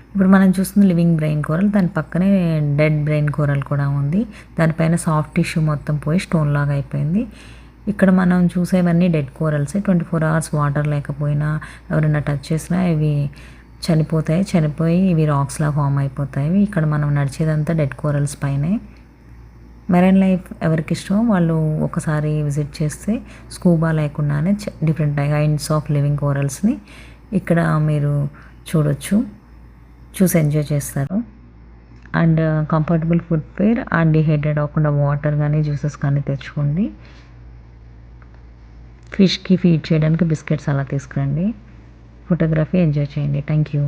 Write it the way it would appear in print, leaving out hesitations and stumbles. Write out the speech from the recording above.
ఇప్పుడు మనం చూస్తుంది లివింగ్ బ్రెయిన్ కోరల్. దాని పక్కనే డెడ్ బ్రెయిన్ కోరల్ కూడా ఉంది. దానిపైన సాఫ్ట్ టిష్యూ మొత్తం పోయి స్టోన్ లాగా అయిపోయింది. ఇక్కడ మనం చూసేవన్నీ డెడ్ కోరల్సే. 24 అవర్స్ వాటర్ లేకపోయినా ఎవరైనా టచ్ చేసినా ఇవి చనిపోతాయి. చనిపోయి ఇవి రాక్స్‌లా ఫామ్ అయిపోతాయి. ఇక్కడ మనం నడిచేదంతా డెడ్ కోరల్స్ పైనే. మెరైన్ లైఫ్ ఎవరికిష్టమో వాళ్ళు ఒకసారి విజిట్ చేస్తే స్కూబా లేకుండానే డిఫరెంట్ కైండ్స్ ఆఫ్ లివింగ్ కోరల్స్‌ని ఇక్కడ మీరు చూడొచ్చు. చూసి ఎంజాయ్ చేస్తారు. And comfortable footwear and dehydrate అవ్వకుండా వాటర్ గానీ, జ్యూసెస్ కానీ తెచ్చుకోండి. ఫిష్‌కి ఫీడ్ చేయడానికి బిస్కెట్స్ అలా తీసుకురండి. ఫోటోగ్రఫీ ఎంజాయ్ చేయండి. Thank you.